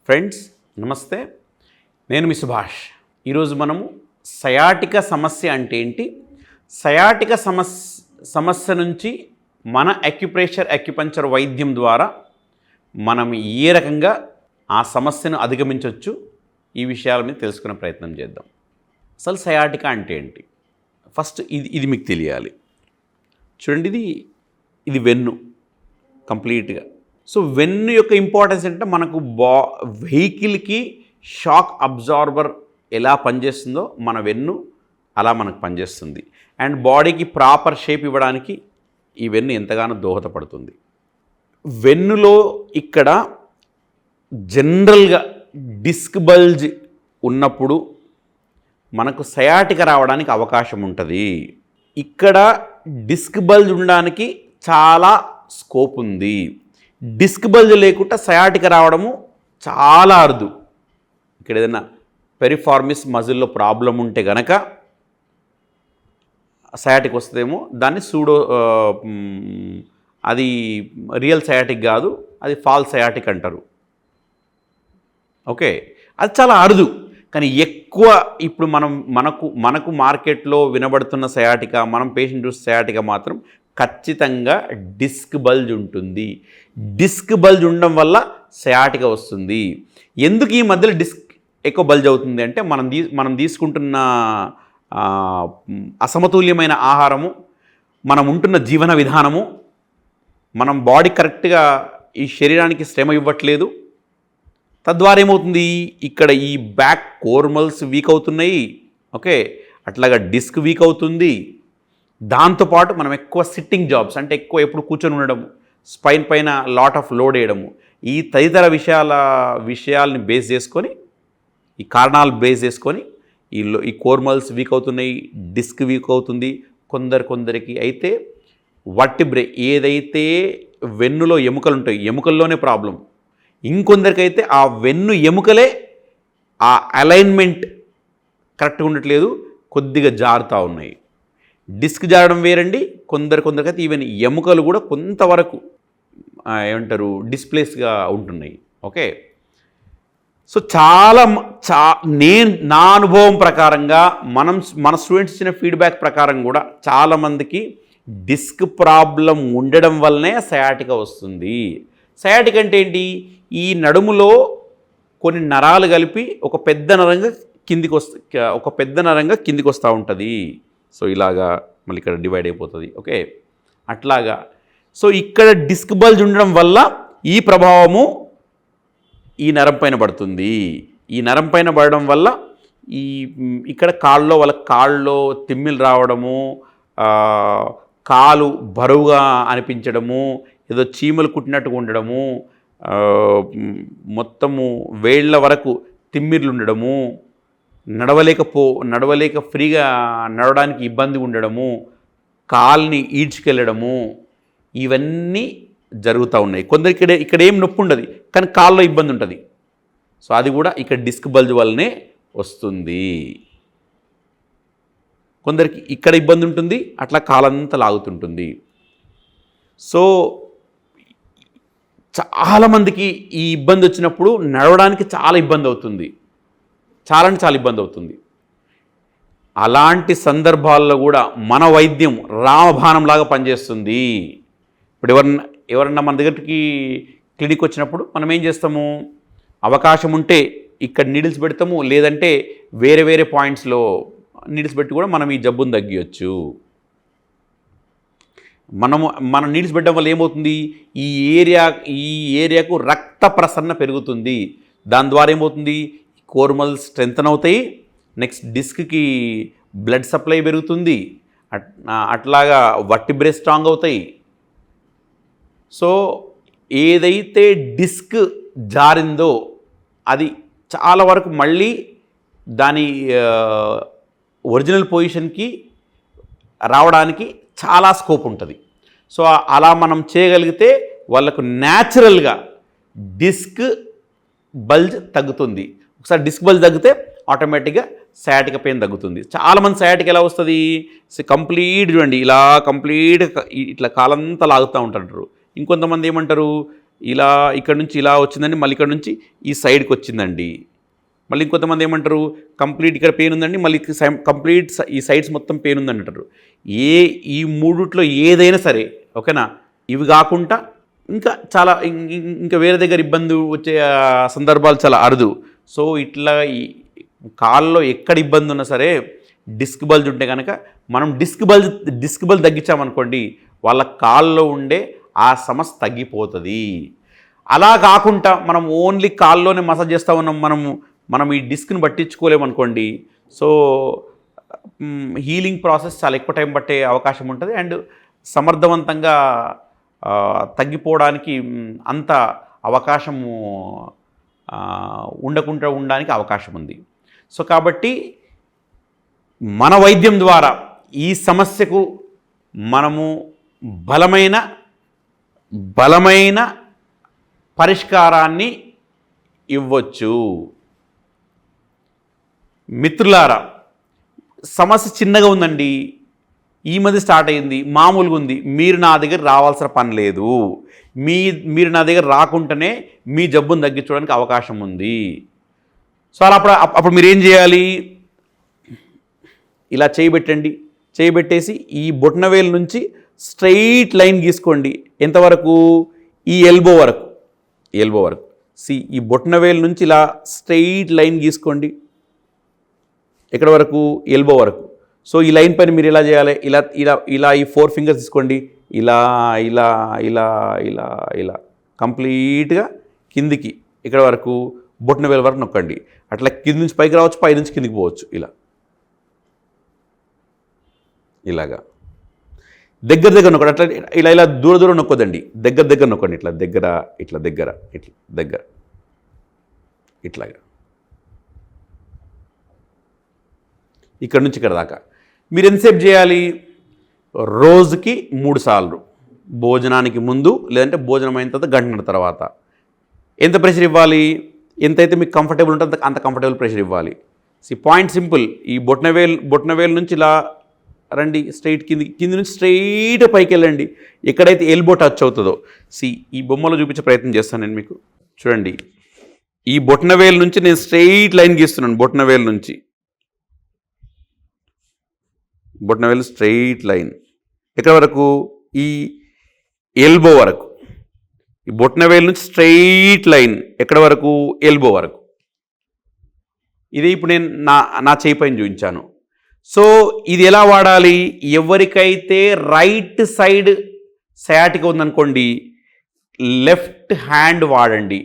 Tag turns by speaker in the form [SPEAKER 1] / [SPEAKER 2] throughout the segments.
[SPEAKER 1] Friends నమస్తే, నేను మీ సుభాష్. ఈరోజు మనము సయాటిక సమస్య అంటే ఏంటి, సయాటిక సమస్య నుంచి మన అక్యుప్రెషర్ వైద్యం ద్వారా మనం ఏ రకంగా ఆ సమస్యను అధిగమించవచ్చు, ఈ విషయాల మీద తెలుసుకునే ప్రయత్నం చేద్దాం. అసలు సయాటిక అంటే ఏంటి? ఫస్ట్ ఇది మీకు తెలియాలి. చూడండి, ఇది వెన్ను కంప్లీట్గా. సో వెన్ను యొక్క ఇంపార్టెన్స్ ఏంటంటే, మనకు వెహికల్కి షాక్ అబ్జార్బర్ ఎలా పనిచేస్తుందో మన వెన్ను అలా మనకు పనిచేస్తుంది. అండ్ బాడీకి ప్రాపర్ షేప్ ఇవ్వడానికి ఈ వెన్ను ఎంతగానో దోహదపడుతుంది. వెన్నులో ఇక్కడ జనరల్గా డిస్క్ బల్జ్ ఉన్నప్పుడు మనకు సయాటిక రావడానికి అవకాశం ఉంటుంది. ఇక్కడ డిస్క్ బల్జ్ ఉండడానికి చాలా స్కోప్ ఉంది. డిస్క్ బల్జ్ లేకుండా సయాటిక రావడము చాలా అరుదు. ఇక్కడ ఏదైనా పెరిఫార్మిస్ మజిల్లో ప్రాబ్లం ఉంటే గనక సయాటిక్ వస్తుందేమో. దాన్ని అది రియల్ సయాటిక్ కాదు, అది ఫాల్స్ సయాటిక్ అంటారు. ఓకే, అది చాలా అరుదు. కానీ ఎక్కువ ఇప్పుడు మనకు మార్కెట్లో వినబడుతున్న సయాటిక, మనం పేషెంట్ చూసే సయాటిక మాత్రం ఖచ్చితంగా డిస్క్ బల్జ్ ఉంటుంది. డిస్క్ బల్జ్ ఉండడం వల్ల సయాటిక వస్తుంది. ఎందుకు ఈ మధ్యలో డిస్క్ ఎక్కువ బల్జ్ అవుతుంది అంటే, మనం తీసుకుంటున్న అసమతుల్యమైన ఆహారము, మనం ఉంటున్న జీవన విధానము, మనం బాడీ కరెక్ట్గా ఈ శరీరానికి శ్రమ ఇవ్వట్లేదు. తద్వారా ఏమవుతుంది, ఇక్కడ ఈ బ్యాక్ కోర్మల్స్ వీక్ అవుతున్నాయి. ఓకే, అట్లాగా డిస్క్ వీక్ అవుతుంది. దాంతోపాటు మనం ఎక్కువ సిట్టింగ్ జాబ్స్, అంటే ఎక్కువ ఎప్పుడు కూర్చొని ఉండడము, స్పైన్ పైన లాట్ ఆఫ్ లోడ్ వేయడము, ఈ తదితర విషయాల్ని బేస్ చేసుకొని, ఈ కారణాలు బేస్ చేసుకొని ఈ కోర్మల్స్ వీక్ అవుతున్నాయి, డిస్క్ వీక్ అవుతుంది. కొందరికి అయితే వర్టిబ్రే, ఏదైతే వెన్నులో ఎముకలు ఉంటాయి, ఎముకల్లోనే ప్రాబ్లం. ఇంకొందరికైతే ఆ వెన్ను ఎముకలే ఆ అలైన్మెంట్ కరెక్ట్గా ఉండట్లేదు, కొద్దిగా జారుతూ ఉన్నాయి. డిస్క్ జారడం వేరండి. కొందరికైతే ఈవెన్ ఎముకలు కూడా కొంతవరకు ఏమంటారు డిస్ప్లేస్గా ఉంటున్నాయి. ఓకే, సో నా అనుభవం ప్రకారంగా మన స్టూడెంట్స్ ఇచ్చిన ఫీడ్బ్యాక్ ప్రకారం కూడా చాలామందికి డిస్క్ ప్రాబ్లం ఉండడం వల్లనే సయాటిక వస్తుంది. సయాటిక అంటే ఏంటి, ఈ నడుములో కొన్ని నరాలు కలిపి ఒక పెద్ద నరంగా కిందికి వస్తూ ఉంటుంది. సో ఇలాగా మళ్ళీ ఇక్కడ డివైడ్ అయిపోతుంది. ఓకే, అట్లాగా. సో ఇక్కడ డిస్క్ బల్జ్ ఉండడం వల్ల ఈ ప్రభావము ఈ నరం పైన పడుతుంది. ఈ నరం పైన పడడం వల్ల ఇక్కడ కాళ్ళలో తిమ్మిలు రావడము, కాలు బరువుగా అనిపించడము, ఏదో చీమలు కుట్టినట్టుగా ఉండడము, మొత్తము వేళ్ల వరకు తిమ్మిర్లు ఉండడము, నడవలేక ఫ్రీగా నడవడానికి ఇబ్బంది ఉండడము, కాల్ని ఈడ్చుకెళ్ళడము, ఇవన్నీ జరుగుతూ ఉన్నాయి. కొందరికి ఇక్కడ ఏం నొప్పి ఉండదు, కానీ కాల్లో ఇబ్బంది ఉంటుంది. సో అది కూడా ఇక్కడ డిస్క్ బల్జ్ వల్లనే వస్తుంది. కొందరికి ఇక్కడ ఇబ్బంది ఉంటుంది, అట్లా కాలంతా లాగుతుంటుంది. సో చాలామందికి ఈ ఇబ్బంది వచ్చినప్పుడు నడవడానికి చాలా ఇబ్బంది అవుతుంది, చాలా ఇబ్బంది అవుతుంది. అలాంటి సందర్భాల్లో కూడా మన వైద్యం రామబాణంలాగా పనిచేస్తుంది. ఇప్పుడు ఎవరన్నా మన దగ్గరికి క్లినిక్ వచ్చినప్పుడు మనం ఏం చేస్తాము, అవకాశం ఉంటే ఇక్కడ నీడిల్స్ పెడతాము, లేదంటే వేరే పాయింట్స్లో నీడిల్స్ పెట్టి కూడా మనం ఈ జబ్బును తగ్గించవచ్చు. మన నీడిల్స్ పెట్టడం వల్ల ఏమవుతుంది, ఈ ఏరియాకు రక్త ప్రసరణ పెరుగుతుంది. దాని ద్వారా ఏమవుతుంది, కోర్మల్స్ స్ట్రెంథన్ అవుతాయి. నెక్స్ట్ డిస్క్కి బ్లడ్ సప్లై పెరుగుతుంది. అట్లాగా వర్టిబ్రే స్ట్రాంగ్ అవుతాయి. సో ఏదైతే డిస్క్ జారిందో అది చాలా వరకు మళ్ళీ దాని ఒరిజినల్ పొజిషన్కి రావడానికి చాలా స్కోప్ ఉంటుంది. సో అలా మనం చేయగలిగితే వాళ్ళకు న్యాచురల్గా డిస్క్ బల్జ్ తగ్గుతుంది. ఒకసారి డిస్క్ బల్జ్ తగ్గితే ఆటోమేటిక్గా సయాటిక పెయిన్ తగ్గుతుంది. చాలామంది సయాటిక ఎలా వస్తుంది, కంప్లీట్ చూడండి, ఇలా కంప్లీట్ ఇట్లా కాలంతా లాగుతూ ఉంటారు. ఇంకొంతమంది ఏమంటారు, ఇలా ఇక్కడ నుంచి ఇలా వచ్చిందండి, మళ్ళీ ఇక్కడ నుంచి ఈ సైడ్కి వచ్చిందండి. మళ్ళీ ఇంకొంతమంది ఏమంటారు, కంప్లీట్ ఇక్కడ పెయిన్ ఉందండి, మళ్ళీ కంప్లీట్ ఈ సైడ్స్ మొత్తం పెయిన్ ఉందని అంటారు. ఈ మూడిట్లో ఏదైనా సరే, ఓకేనా. ఇవి కాకుండా ఇంకా చాలా ఇంకా వేరే దగ్గర ఇబ్బంది వచ్చే సందర్భాలు చాలా అరుదు. సో ఇట్లా ఈ కాల్లో ఎక్కడ ఇబ్బంది ఉన్నా సరే డిస్క్ బల్జ్ ఉంటే కనుక మనం డిస్క్ బల్జ్ తగ్గించామనుకోండి, వాళ్ళ కాల్లో ఉండే ఆ సమస్య తగ్గిపోతుంది. అలా కాకుండా మనం ఓన్లీ కాల్లోనే మసాజ్ చేస్తూ ఉన్నాం, మనం ఈ డిస్క్ని పట్టించుకోలేమనుకోండి, సో హీలింగ్ ప్రాసెస్ చాలా ఎక్కువ టైం పట్టే అవకాశం ఉంటుంది. అండ్ సమర్థవంతంగా తగ్గిపోవడానికి అంత అవకాశము ఉండకుండా ఉండడానికి అవకాశం ఉంది. సో కాబట్టి మన వైద్యం ద్వారా ఈ సమస్యకు మనము బలమైన పరిష్కారాన్ని ఇవ్వచ్చు. మిత్రులారా, సమస్య చిన్నగా ఉందండి, ఈ మధ్య స్టార్ట్ అయింది, మామూలుగా ఉంది, మీరు నా దగ్గర రావాల్సిన పని లేదు. మీరు నా దగ్గర రాకుండానే మీ జబ్బును తగ్గించడానికి అవకాశం ఉంది. సో అలా అప్పుడు మీరు ఏం చేయాలి, ఇలా చేయబెట్టండి. చేయబెట్టేసి ఈ బొటనవేలు నుంచి స్ట్రైట్ లైన్ గీసుకోండి. ఎంతవరకు, ఈ ఎల్బో వరకు. ఈ బొటనవేలు నుంచి ఇలా స్ట్రైట్ లైన్ గీసుకోండి. ఎక్కడ వరకు, ఎల్బో వరకు. సో ఈ లైన్ పైన మీరు ఎలా చేయాలి, ఇలా ఈ 4 ఫింగర్స్ తీసుకోండి, ఇలా కంప్లీట్గా కిందికి ఇక్కడ వరకు బొటనవేలు వరకు నొక్కండి. అట్లా కింది నుంచి పైకి రావచ్చు, పై నుంచి కిందికి పోవచ్చు. ఇలాగా దగ్గర నొక్కండి. అట్లా ఇలా దూరం నొక్కొద్దండి, దగ్గర నొక్కండి. ఇట్లా దగ్గర ఇట్లాగా ఇక్కడ నుంచి ఇక్కడ దాకా. మీరు ఎంతసేపు చేయాలి, రోజుకి 3 సార్లు, భోజనానికి ముందు లేదంటే భోజనం అయిన తర్వాత గంటన్నర తర్వాత. ఎంత ప్రెషర్ ఇవ్వాలి, ఎంతైతే మీకు కంఫర్టబుల్ ఉంటుందో అంత కంఫర్టబుల్ ప్రెషర్ ఇవ్వాలి. Point simple. ఈ బొటనవేలు నుంచి ఇలా రండి, స్ట్రైట్ కింది నుంచి స్ట్రైట్ పైకి వెళ్ళండి, ఎక్కడైతే ఎల్బో టచ్ అవుతుందో. ఈ బొమ్మలో చూపించే ప్రయత్నం చేస్తాను నేను మీకు. చూడండి, ఈ బొటనవేలు నుంచి నేను స్ట్రైట్ లైన్ గీస్తున్నాను. బొటనవేలు స్ట్రైట్ లైన్ ఎక్కడ వరకు, ఈ ఎల్బో వరకు. ఈ బొటనవేలు నుంచి స్ట్రైట్ లైన్ ఎక్కడ వరకు, ఎల్బో వరకు. ఇది ఇప్పుడు నేను నా చేయి పైన చూపించాను. సో ఇది ఎలా వాడాలి, ఎవరికైతే రైట్ సైడ్ సయాటికా ఉందనుకోండి, లెఫ్ట్ హ్యాండ్ వాడండి.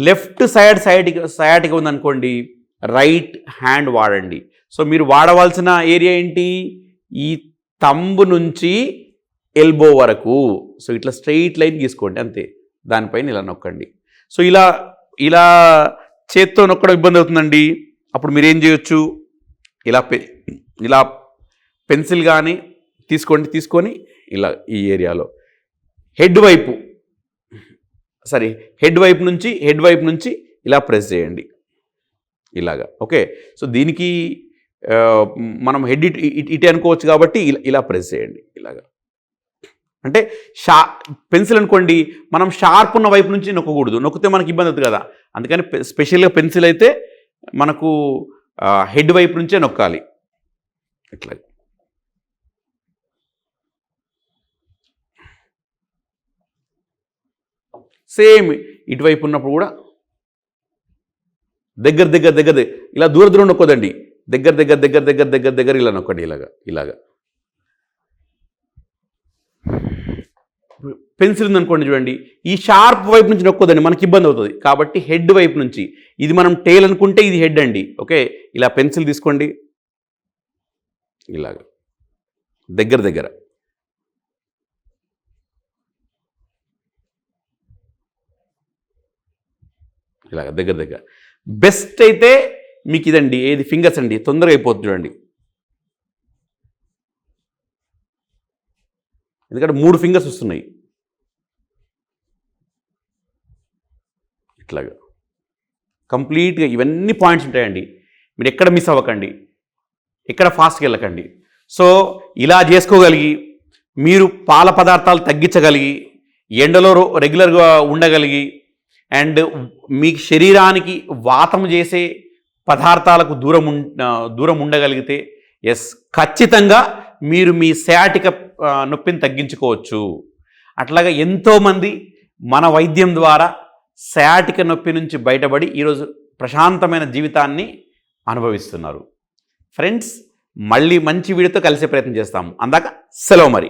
[SPEAKER 1] లెఫ్ట్ సైడ్ సయాటికా ఉందనుకోండి, రైట్ హ్యాండ్ వాడండి. సో మీరు వాడవలసిన ఏరియా ఏంటి, ఈ తంబు నుంచి ఎల్బో వరకు. సో ఇట్లా స్ట్రెయిట్ లైన్ గీసుకోండి, అంతే. దానిపైన ఇలా నొక్కండి. సో ఇలా చేత్తో నొక్కడం ఇబ్బంది అవుతుందండి, అప్పుడు మీరేం చేయొచ్చు, ఇలా పెన్సిల్ కానీ తీసుకొని ఇలా ఈ ఏరియాలో హెడ్ వైపు నుంచి ఇలా ప్రెస్ చేయండి, ఇలాగా. ఓకే. సో దీనికి మనం హెడ్ ఇటు అనుకోవచ్చు కాబట్టి ఇలా ప్రెస్ చేయండి, ఇలాగా. అంటే పెన్సిల్ అనుకోండి, మనం షార్ప్ ఉన్న వైపు నుంచి నొక్కకూడదు, నొక్కితే మనకి ఇబ్బంది అవుతుంది కదా. అందుకని స్పెషల్గా పెన్సిల్ అయితే మనకు హెడ్ వైపు నుంచే నొక్కాలి, ఇట్లా. సేమ్ ఇటువైపు ఉన్నప్పుడు కూడా దగ్గర ఇలా దూరం నొక్కోదండి, దగ్గర ఇలా నొక్కండి, ఇలాగా. పెన్సిల్ ఉందనుకోండి, చూడండి, ఈ షార్ప్ వైపు నుంచి నొక్కోదండి, మనకి ఇబ్బంది అవుతుంది. కాబట్టి హెడ్ వైపు నుంచి, ఇది మనం టేల్ అనుకుంటే ఇది హెడ్ అండి. ఓకే. ఇలా పెన్సిల్ తీసుకోండి, ఇలాగా దగ్గర ఇలాగ దగ్గర. బెస్ట్ అయితే మీకు ఇదండి, ఏది ఫింగర్స్ అండి, తొందరగా అయిపోతుంది. చూడండి, ఎందుకంటే 3 ఫింగర్స్ వస్తున్నాయి, ఇట్లాగా కంప్లీట్గా. ఇవన్నీ పాయింట్స్ ఉంటాయండి, మీరు ఎక్కడ మిస్ అవ్వకండి, ఎక్కడ ఫాస్ట్గా వెళ్ళకండి. సో ఇలా చేసుకోగలిగి మీరు పాల పదార్థాలు తగ్గించగలిగి ఎండలో రెగ్యులర్గా ఉండగలిగి అండ్ మీ శరీరానికి వాతం చేసే పదార్థాలకు దూరం ఉండగలిగితే ఎస్, ఖచ్చితంగా మీరు మీ సయాటిక నొప్పిని తగ్గించుకోవచ్చు. అట్లాగా ఎంతోమంది మన వైద్యం ద్వారా సయాటిక నొప్పి నుంచి బయటపడి ఈరోజు ప్రశాంతమైన జీవితాన్ని అనుభవిస్తున్నారు. ఫ్రెండ్స్, మళ్ళీ మంచి వీడియోతో కలిసే ప్రయత్నం చేస్తాము. అందాక సెలవు మరి.